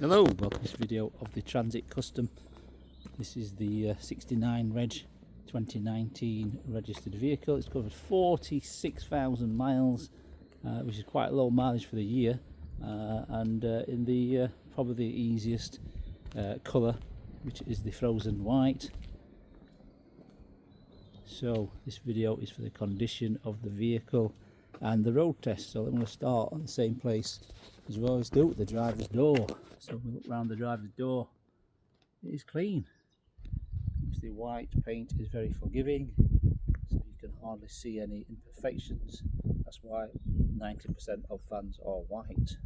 Hello, welcome to this video of the Transit Custom. This is the 69 Reg 2019 registered vehicle. It's covered 46,000 miles, which is quite low mileage for the year, and in the probably the easiest colour, which is the frozen white. So this video is for the condition of the vehicle and the road test. So I'm going to start on the same place as we always do, the driver's door. So we look round the driver's door. It is clean. The white paint is very forgiving, so you can hardly see any imperfections. That's why 90% of vans are white.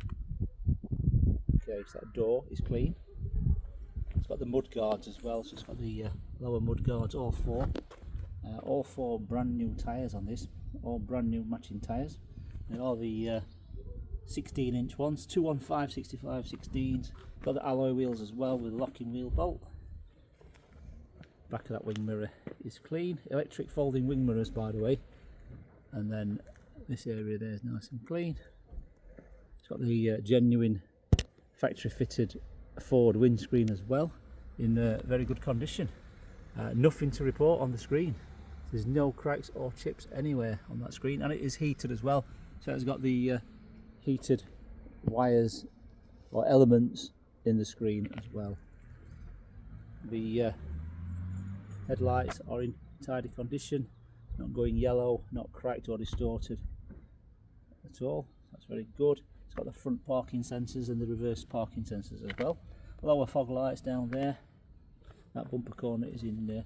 Okay, so that door is clean. It's got the mud guards as well, so it's got the lower mud guards, all four brand new tyres on this, all brand new matching tyres. And all the 16-inch ones, 215, 65, 16s. Got the alloy wheels as well with locking wheel bolt. Back of that wing mirror is clean. Electric folding wing mirrors, by the way. And then this area there is nice and clean. It's got the genuine factory fitted Ford windscreen as well, in very good condition. Nothing to report on the screen. There's no cracks or chips anywhere on that screen, and it is heated as well. So it's got the heated wires or elements in the screen as well. The headlights are in tidy condition, not going yellow, not cracked or distorted at all. That's very good. It's got the front parking sensors and the reverse parking sensors as well. Lower fog lights down there. That bumper corner is in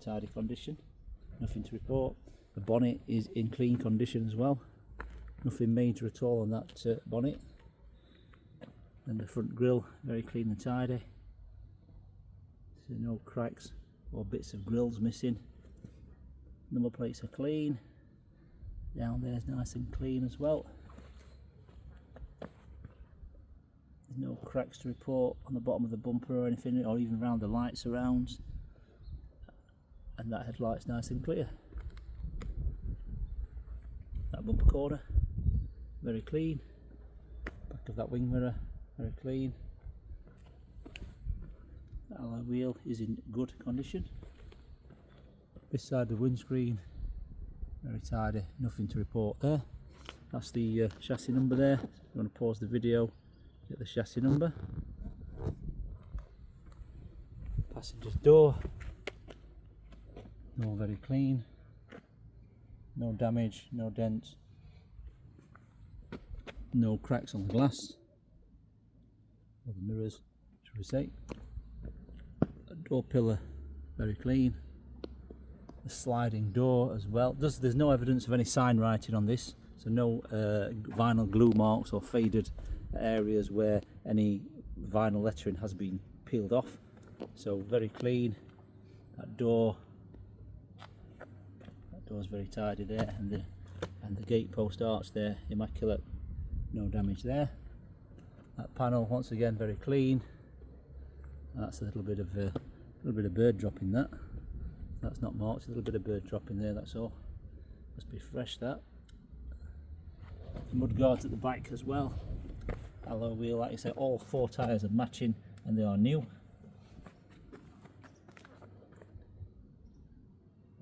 tidy condition. Nothing to report. The bonnet is in clean condition as well. Nothing major at all on that bonnet. And the front grille, very clean and tidy. So no cracks or bits of grills missing. Number plates are clean. Down there is nice and clean as well. There's no cracks to report on the bottom of the bumper or anything, or even around the light surrounds. And that headlight's nice and clear. That bumper corner, very clean. Back of that wing mirror, very clean. That alloy wheel is in good condition. This side of the windscreen, very tidy, nothing to report there. That's the chassis number there. If you want to pause the video, get the chassis number. Passenger's door, all very clean. No damage, no dents, no cracks on the glass or the mirrors, should we say. A door pillar, very clean. A sliding door as well. There's no evidence of any sign writing on this, so no vinyl glue marks or faded areas where any vinyl lettering has been peeled off. So very clean. That door's very tidy there, and the gate post arch there, immaculate, no damage there. That panel, once again, very clean. And that's a little bit of bird drop in that. That's not marked, a little bit of bird drop in there, that's all. Must be fresh, that. Mud guards at the back as well. Alloy wheel, like I say, all four tyres are matching and they are new.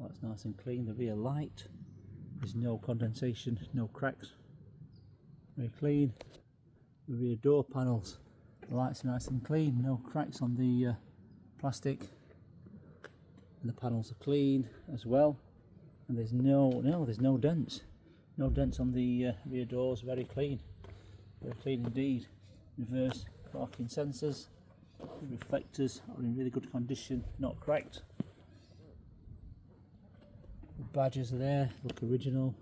That's nice and clean. The rear light, there's no condensation, no cracks, very clean. The rear door panels, the lights are nice and clean, no cracks on the plastic, and the panels are clean as well. And there's no dents, no dents on the rear doors. Very clean indeed. Reverse parking sensors, the reflectors are in really good condition, not cracked. The badges are there, look original.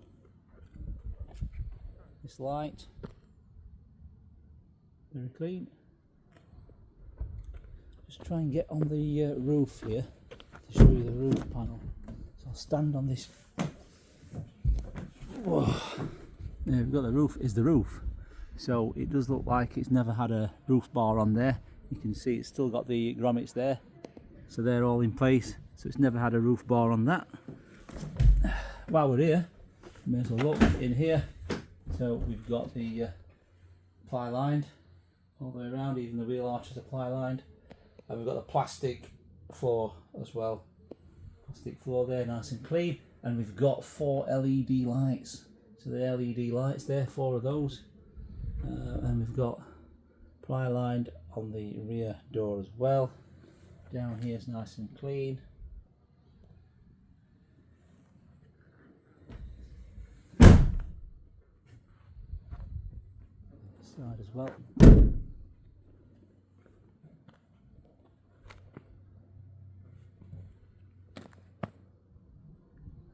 This light, very clean. Just try and get on the roof here to show you the roof panel. So I'll stand on this. Whoa. There we've got the roof, is the roof. So it does look like it's never had a roof bar on there. You can see it's still got the grommets there. So they're all in place. So it's never had a roof bar on that. While we're here, may as well look in here. So we've got the ply lined all the way around, even the wheel arches are ply lined. And we've got the plastic floor as well. Plastic floor there, nice and clean. And we've got 4 LED lights. So the LED lights there, 4 of those. And we've got ply lined on the rear door as well. Down here is nice and clean. Side as well.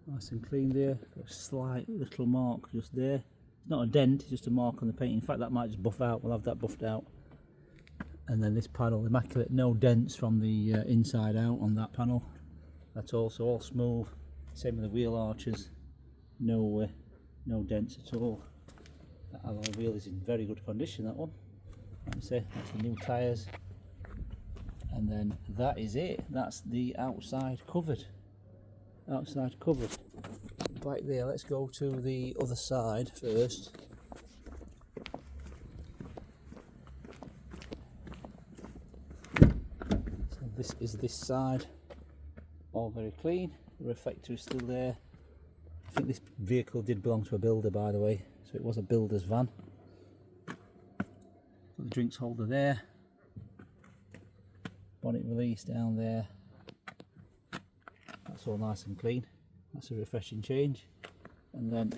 Nice and clean there. Got a slight little mark just there. It's not a dent, it's just a mark on the paint. In fact, that might just buff out. We'll have that buffed out. And then this panel, immaculate, no dents from the inside out on that panel. That's also all smooth. Same with the wheel arches. No dents at all. That alloy wheel is in very good condition, that one. Like I say, that's the new tyres. And then that is it. That's the outside covered. Outside covered. Right there, let's go to the other side first. So this is this side. All very clean. The reflector is still there. I think this vehicle did belong to a builder, by the way. So it was a builder's van. Got the drinks holder there. Bonnet release down there. That's all nice and clean. That's a refreshing change. And then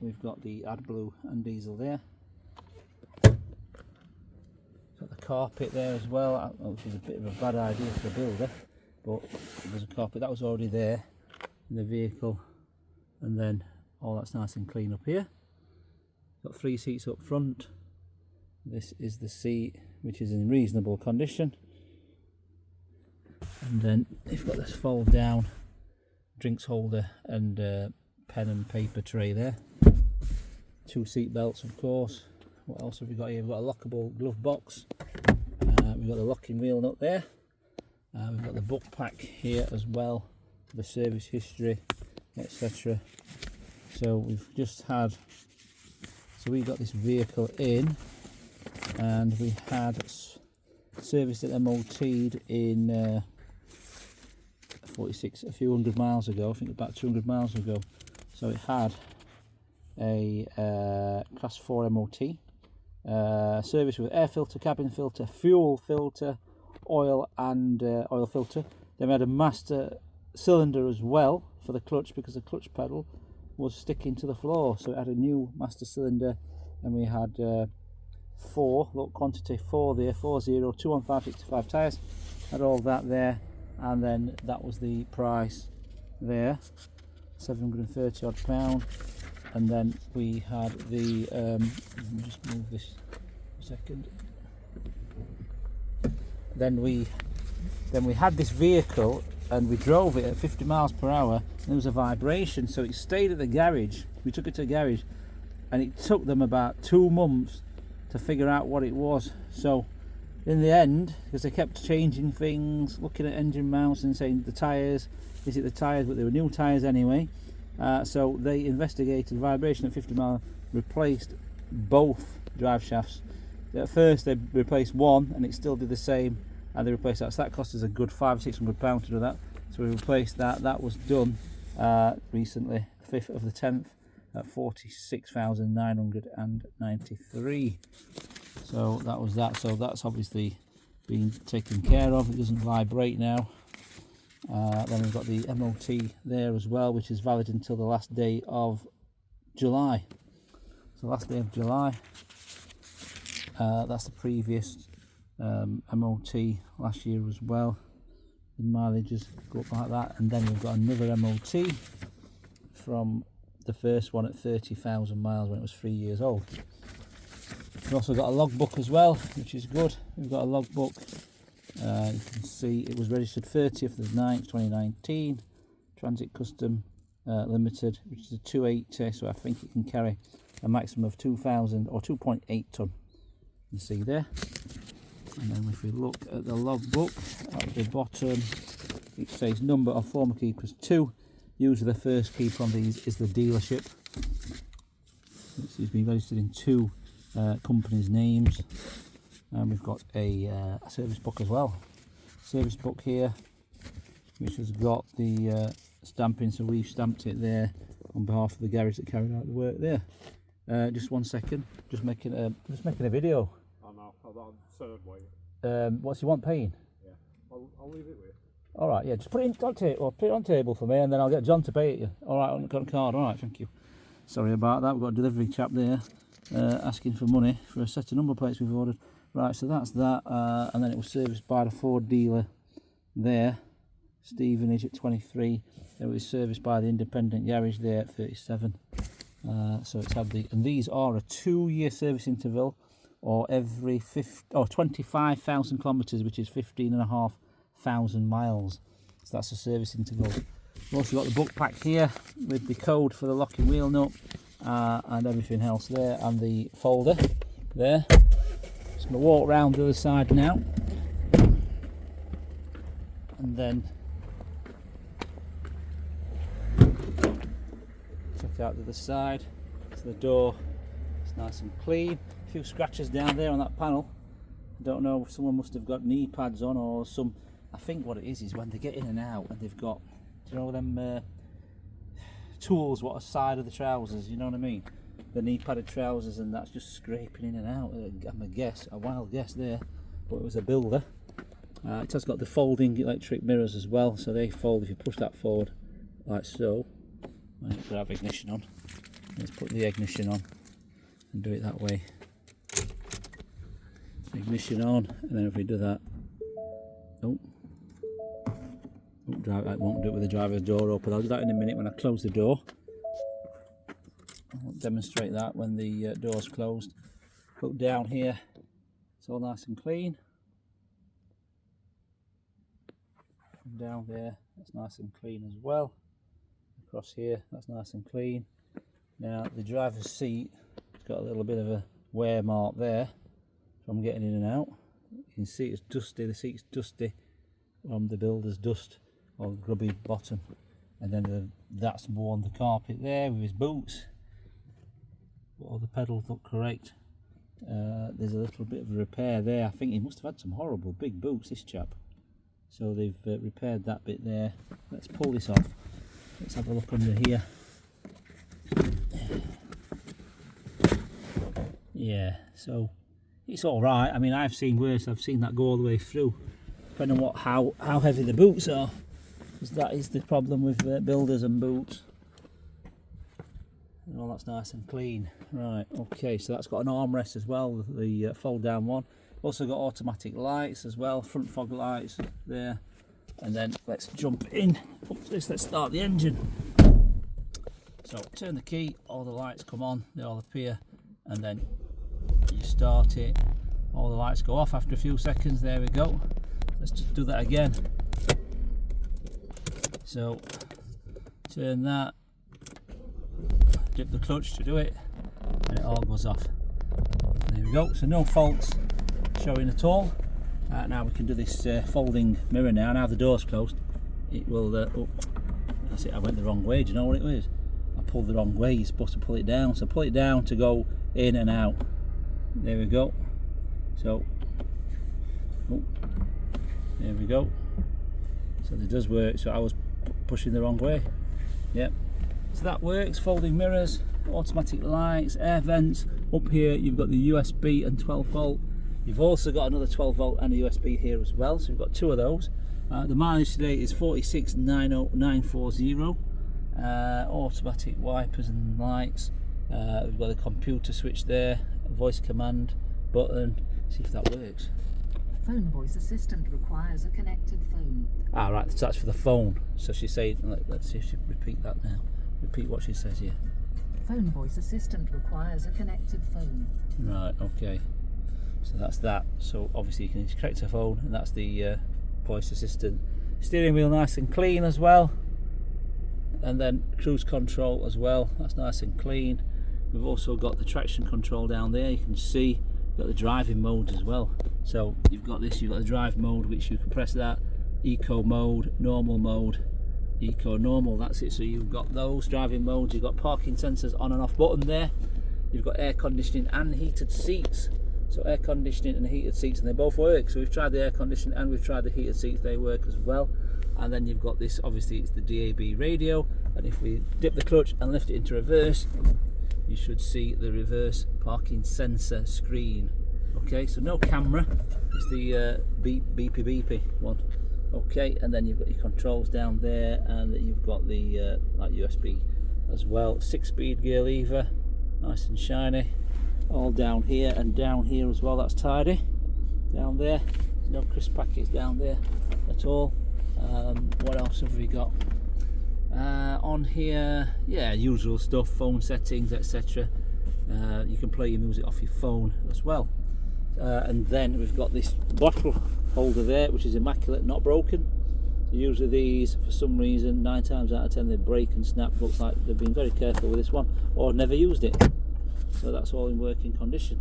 we've got the EcoBlue and diesel there. Got the carpet there as well, which is a bit of a bad idea for a builder, but there's a carpet that was already there in the vehicle. And then all that's nice and clean up here. Got 3 seats up front. This is the seat, which is in reasonable condition. And then you've got this fold down drinks holder and pen and paper tray there. 2 seat belts, of course. What else have we got here? We've got a lockable glove box. We've got the locking wheel nut there. We've got the book pack here as well, the service history, etc. So we've just had, so we got this vehicle in, and we had serviced it MOT'd in 46, a few hundred miles ago, I think about 200 miles ago. So it had a class 4 MOT, service with air filter, cabin filter, fuel filter, oil and oil filter. Then we had a master cylinder as well for the clutch, because the clutch pedal was sticking to the floor. So it had a new master cylinder, and we had 4, look, quantity 4 there, 40, 215/65 tyres, had all that there. And then that was the price there, £730 odd. And then we had the let me just move this a second. Then we had this vehicle and we drove it at 50 miles per hour, and there was a vibration, so it stayed at the garage. We took it to the garage, and it took them about 2 months to figure out what it was. So in the end, because they kept changing things, looking at engine mounts and saying the tyres, is it the tyres? But they were new tyres anyway. So they investigated vibration at 50 miles, replaced both drive shafts. At first they replaced one and it still did the same, and they replaced that. So that cost us a good £500-600 to do that. So we replaced that. That was done recently, 5th of the 10th at 46,993. So that was that. So that's obviously been taken care of. It doesn't vibrate now. Then we've got the MOT there as well, which is valid until the last day of July. So last day of July. That's the previous MOT last year as well. The mileages go up like that. And then we've got another MOT from the first one at 30,000 miles when it was 3 years old. We've also got a logbook as well, which is good. We've got a logbook. You can see it was registered 30th of the 9th 2019, Transit Custom Limited, which is a 280, so I think it can carry a maximum of 2,000 or 2.8 ton. You see there. And then if we look at the logbook at the bottom, it says number of former keepers 2. Usually the first keeper on these is the dealership. It's been registered in 2 companies' names. and we've got a service book as well. Service book here, which has got the stamping, so we've stamped it there on behalf of the garage that carried out the work there. Just 1 second, just making a video. I know, I'll third way. What's you want paying? Yeah, I'll leave it with you. All right, yeah, just put it on table for me, and then I'll get John to pay it you. All right, on the card. All right, thank you. Sorry about that. We've got a delivery chap there asking for money for a set of number plates we've ordered. Right, so that's that, and then it was serviced by the Ford dealer there, Stevenage at 23. It was serviced by the independent garage there at 37. So it's had and these are a 2-year service interval, or every 25,000 kilometres, which is 15,500 miles. So that's a service interval. We've also got the book pack here with the code for the locking wheel nut and everything else there, and the folder there. Just going to walk around the other side now, and then check out the other side. So the door is nice and clean. A few scratches down there on that panel. I don't know if someone must have got knee pads on, or some. I think what it is when they get in and out and they've got, do you know them tools what are side of the trousers, you know what I mean, the knee padded trousers, and that's just scraping in and out. I'm a wild guess there, but it was a builder. It has got the folding electric mirrors as well, so they fold if you push that forward like so. And it could have ignition on. Let's put the ignition on and do it that way. Ignition on, and then if we do that, I won't do it with the driver's door open. I'll do that in a minute when I close the door. I'll demonstrate that when the door's closed. Look down here, it's all nice and clean. And down there, that's nice and clean as well. Across here, that's nice and clean. Now the driver's seat, it's got a little bit of a wear mark there from getting in and out. You can see it's dusty, the seat's dusty from the builder's dust or grubby bottom, and then that's worn the carpet there with his boots, but all the pedals look correct. There's a little bit of a repair there. I think he must have had some horrible big boots, this chap, so they've repaired that bit there. Let's pull this off. Let's have a look under here. Yeah, so it's all right. I mean, I've seen worse. I've seen that go all the way through, depending on how heavy the boots are, because that is the problem with builders and boots. And all that's nice and clean. Right, okay, so that's got an armrest as well, the fold down one. Also got automatic lights as well, front fog lights there. And then let's jump in. Let's start the engine. So turn the key, all the lights come on, they all appear, and then you start it, all the lights go off after a few seconds. There we go. Let's just do that again. So turn that, dip the clutch to do it, and it all goes off. There we go. So no faults showing at all. Now we can do this folding mirror now. Now the door's closed, it will oh, that's it, I went the wrong way. Do you know what it was? I pulled the wrong way. You're supposed to pull it down, so pull it down to go in and out. There we go. So there we go. So it does work. So I was pushing the wrong way. Yep. So that works. Folding mirrors, automatic lights, air vents. Up here you've got the USB and 12 volt. You've also got another 12 volt and a USB here as well. So you've got two of those. The mileage today is 46,940. Automatic wipers and lights. We've got a computer switch there, a voice command button. See if that works. Phone voice assistant requires a connected phone. Ah, right, so that's for the phone. So she's saying, let's see if she repeat that now. Repeat what she says here. Phone voice assistant requires a connected phone. Right, okay. So that's that. So obviously you can connect a phone, and that's the voice assistant. Steering wheel nice and clean as well. And then cruise control as well. That's nice and clean. We've also got the traction control down there. You can see you've got the driving mode as well. So you've got this, you've got the drive mode, which you can press that. Eco mode, normal mode, eco normal, that's it. So you've got those driving modes. You've got parking sensors on and off button there. You've got air conditioning and heated seats So air conditioning and heated seats, and they both work. So we've tried the air conditioning and we've tried the heated seats, they work as well. And then you've got this, obviously it's the DAB radio, and if we dip the clutch and lift it into reverse, you should see the reverse parking sensor screen. Okay, so no camera, it's the beepy one. Okay, and then you've got your controls down there, and you've got the like USB as well. 6-speed gear lever, nice and shiny. All down here and down here as well, that's tidy. Down there, no crisp packets down there at all. What else have we got? On here, yeah, usual stuff, phone settings, etc. You can play your music off your phone as well. And then we've got this bottle holder there, which is immaculate, not broken. So usually these, for some reason, 9 times out of 10 they break and snap. Looks like they've been very careful with this one, or never used it. So that's all in working condition.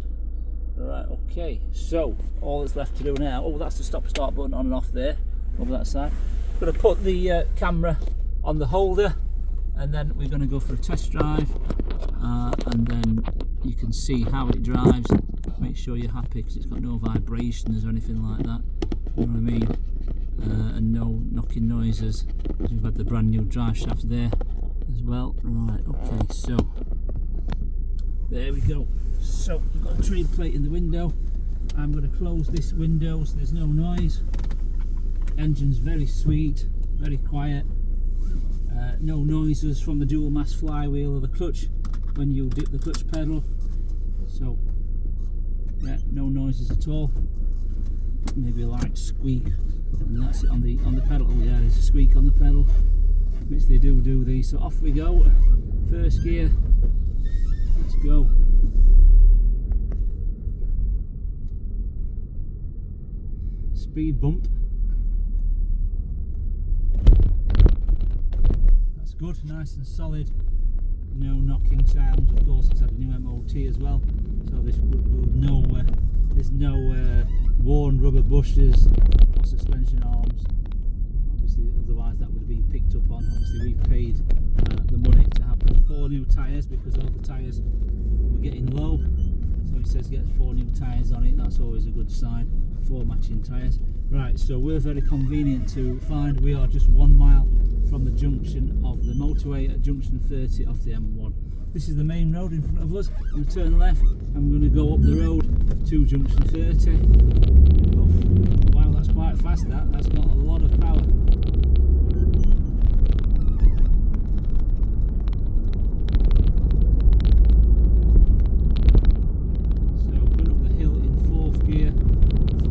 Right, okay, so all that's left to do now, oh, that's the stop start button on and off there, over that side. I'm going to put the camera on the holder, and then we're going to go for a test drive, and then you can see how it drives. Make sure you're happy, because it's got no vibrations or anything like that, you know what I mean, and no knocking noises. We've had the brand new drive shaft there as well. Right, okay, so there we go. So we've got a trade plate in the window. I'm going to close this window so there's no noise. Engine's very sweet, very quiet. No noises from the dual mass flywheel or the clutch when you dip the clutch pedal. So yeah, no noises at all. Maybe a light squeak, and that's it on the pedal. Oh yeah, there's a squeak on the pedal, which they do these. So off we go. First gear. Let's go. Speed bump. That's good, nice and solid. No knocking sounds. Of course, it's had a new MOT as well, so this will there's no worn rubber bushes or suspension arms. Obviously, otherwise that would have been picked up on. Obviously, we've paid the money to have 4 new tyres, because all the tyres were getting low. So it says get 4 new tyres on it. That's always a good sign. 4 matching tyres. Right, so we're very convenient to find. We are just 1 mile from the junction of the motorway at junction 30 of the M1. This is the main road in front of us. We'll turn left and we're going to go up the road to junction 30. Oh, wow, that's quite fast. That's got a lot of power. So going up the hill in 4th gear,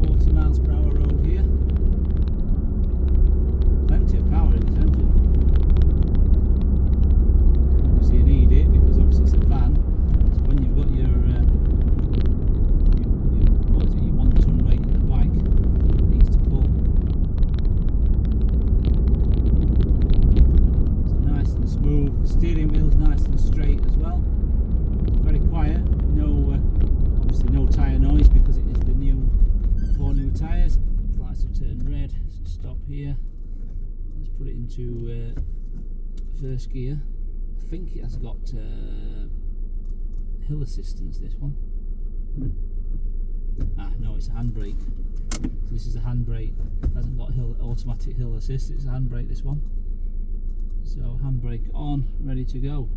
40 miles per hour road here. Plenty of power in this engine. Obviously you need it because obviously it's a van. So when you've got your what is it, your 1 ton weight in the bike, it needs to pull. It's nice and smooth. The steering wheel's nice and straight as well. Very quiet. No, obviously no tyre noise because it is the new 4 new tyres. Lights have turned red. So stop here. Let's put it into 1st gear. I think it has got hill assistance, this one. Ah, no, it's a handbrake. So this is a handbrake. It hasn't got automatic hill assist, it's a handbrake, this one. So handbrake on, ready to go.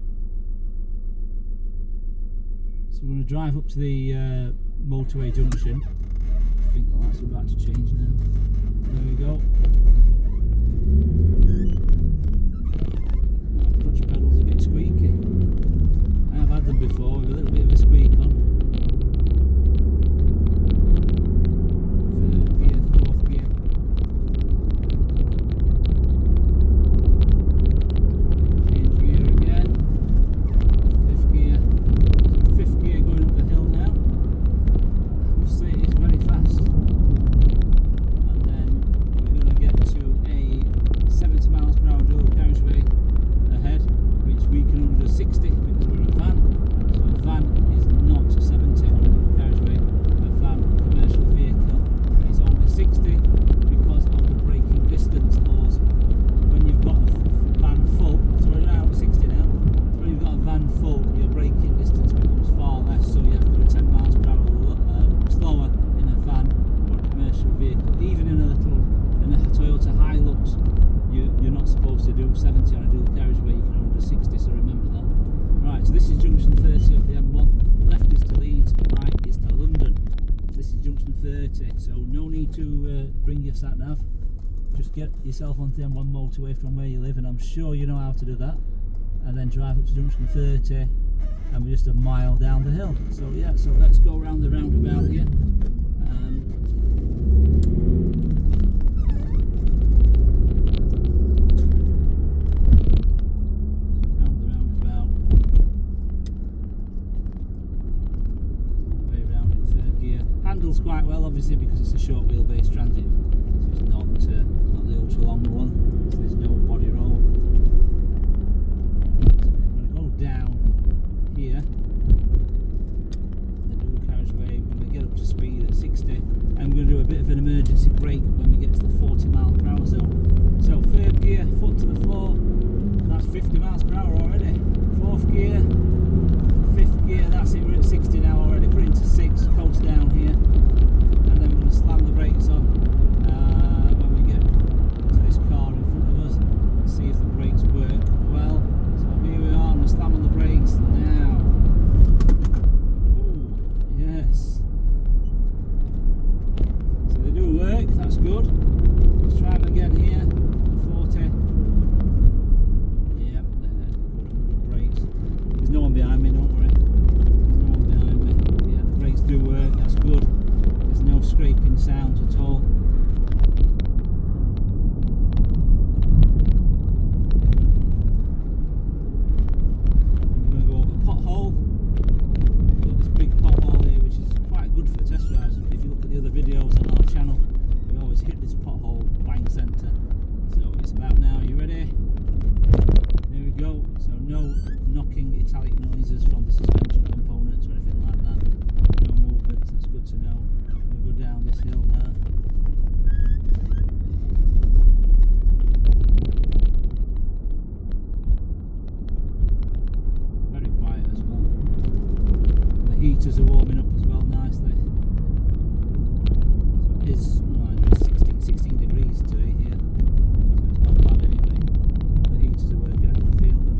So we're going to drive up to the motorway junction. I think the lights are about to change now. There we go. Clutch pedals a bit squeaky. I have had them before with a little bit of a squeak on. 3rd gear, 4th gear. Change gear again. 5th gear. 5th gear going up the hill now. I must say it is very fast. vehicle. Even in a Toyota Hilux, you're not supposed to do 70 on a dual carriageway. You can only do 60, so remember that. Right, so this is junction 30 of the M1. Left is to Leeds, right is to London. This is junction 30, so no need to bring your sat nav. Just get yourself onto the M1 motorway from where you live, and I'm sure you know how to do that. And then drive up to junction 30, and we're just a mile down the hill. So yeah, so let's go around the roundabout here. Handles quite well, obviously, because it's a short wheelbase transit, so it's not the ultra long one, so there's no body roll. So we're going to go down here the dual carriageway. We're going to get up to speed at 60, and we're going to do a bit of an emergency brake when we get to the 40 mile per hour zone. So third gear, foot to the floor, that's 50 miles per hour already. Fourth gear, fifth gear, that's it, we're at 60 now already. Put it into 6, coast down here, and then we're going to slam the brakes on when we get to this car in front of us and see if the brakes work well. So here we are, and we'll slam on the brakes now. Ooh, yes. So they do work, that's good. Let's try them again here. 40. Yep, good brakes. There's no one behind me, don't worry. Do work, that's good. There's no scraping sounds at all. I'm going to go over a pothole. We've got this big pothole here, which is quite good for the test drives. If you look at the other videos on our channel, we always hit this pothole bang centre. So it's about now. You ready? There we go. So no knocking italic noises from the suspension components or anything like that. No movements, that's good to know. I'm going to go down this hill now. Very quiet as well. The heaters are warming up as well nicely. So it is 16 degrees today here, so it's not bad anyway. The heaters are working, I can feel them.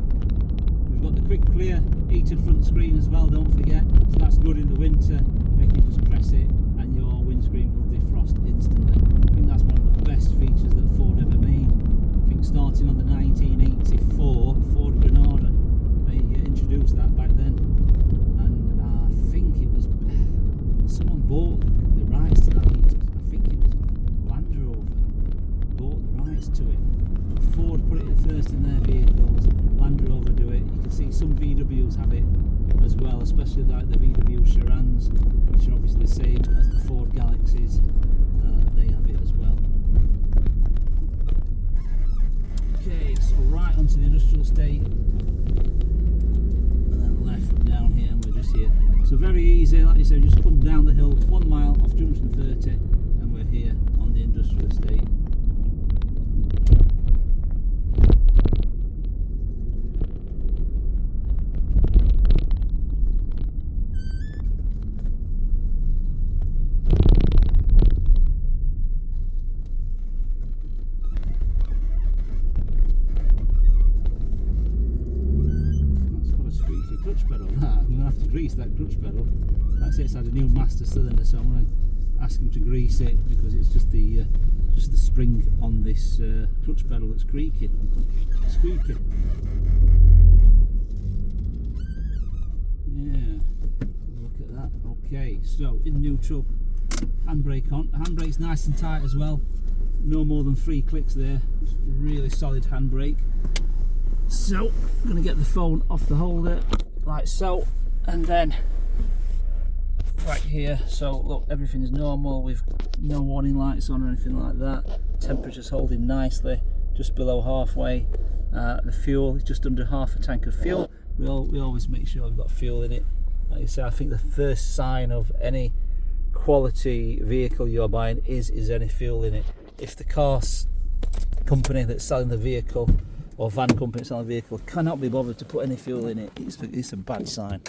We've got the quick clear heated front screen as well, don't forget. So that's good in the winter. You can just press it and your windscreen will defrost instantly. I think that's one of the best features that Ford ever made. I think starting on the 1984 Ford Granada, they introduced that back then, and I think it was someone bought the rights to that heater. I think it was Land Rover bought the rights to it. Ford put it first in their vehicles. Land Rover do it. You can see some VWs have it as well, especially like the VW Charans, which are obviously the same as the Ford Galaxies. They have it as well. Okay, so right onto the industrial estate, and then left down here, and we're just here. So very easy, like you said, just come down the hill 1 mile off junction 30, and we're here on the industrial estate. Clutch pedal. I'm going to have to grease that clutch pedal. That's it, it's had a new master cylinder, so I'm going to ask him to grease it because it's just the spring on this clutch pedal that's squeaking. Yeah, look at that. Okay, so in neutral, handbrake on. Handbrake's nice and tight as well. No more than 3 clicks there. It's really solid handbrake. So I'm going to get the phone off the holder like so, and then right here. So look, everything's normal. We've no warning lights on or anything like that. Temperature's holding nicely, just below halfway. The fuel is just under half a tank of fuel. We always make sure we've got fuel in it. Like you say, I think the first sign of any quality vehicle you're buying is any fuel in it. If the car company that's selling the vehicle or van company selling the vehicle cannot be bothered to put any fuel in it, it's a bad sign.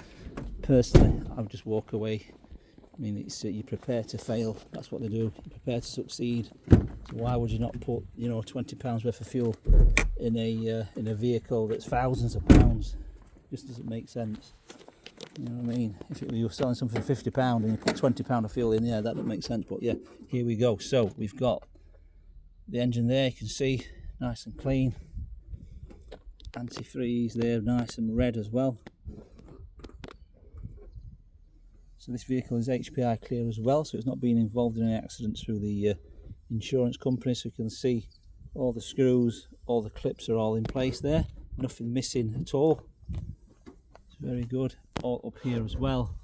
Personally, I would just walk away I mean, it's you prepare to fail. That's what they do. You prepare to succeed. So why would you not put, you know, £20 worth of fuel in a vehicle that's thousands of pounds? Just doesn't make sense. You know what I mean? If you were selling something for £50 and you put £20 of fuel in, yeah, that doesn't make sense. But yeah, here we go. So we've got the engine there. You can see, nice and clean. Antifreeze there, nice and red as well. So this vehicle is HPI clear as well, so it's not been involved in any accidents through the insurance company. So you can see all the screws, all the clips are all in place there, nothing missing at all. It's very good. All up here as well,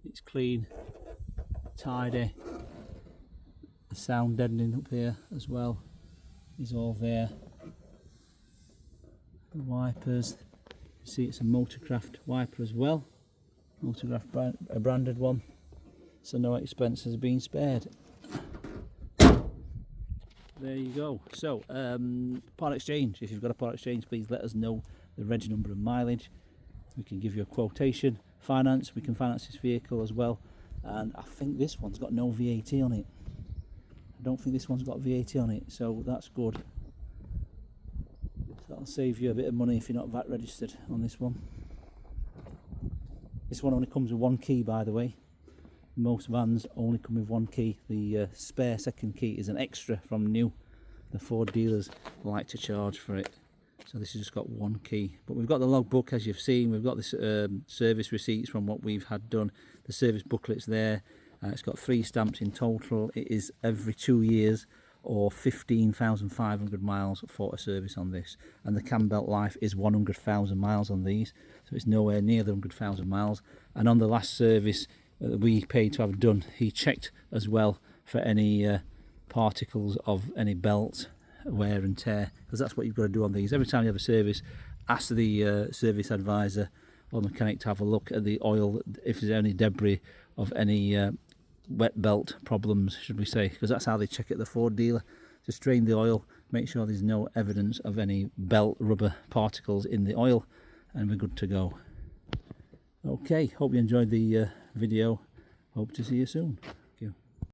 it's clean, tidy. The sound deadening up here as well is all there. The wipers, you see it's a Motorcraft wiper as well. Motorcraft a branded one, so no expense has been spared. There you go. So part exchange, if you've got a part exchange, please let us know the reg number and mileage. We can give you a quotation. Finance, we can finance this vehicle as well, and I think this one's got no VAT on it. I don't think this one's got VAT on it, so that's good. That'll save you a bit of money if you're not VAT registered on this one. This one only comes with one key, by the way. Most vans only come with one key. The spare second key is an extra from new. The Ford dealers like to charge for it. So this has just got one key. But we've got the logbook, as you've seen. We've got the service receipts from what we've had done. The service booklet's there. It's got 3 stamps in total. It is every 2 years or 15,500 miles for a service on this. And the cam belt life is 100,000 miles on these. So it's nowhere near the 100,000 miles. And on the last service that we paid to have done, he checked as well for any particles of any belt wear and tear, because that's what you've got to do on these. Every time you have a service, ask the service advisor or mechanic to have a look at the oil, if there's any debris of any wet belt problems, should we say, because that's how they check it, the Ford dealer. Just drain the oil, make sure there's no evidence of any belt rubber particles in the oil, and we're good to go. Okay, hope you enjoyed the video. Hope to see you soon.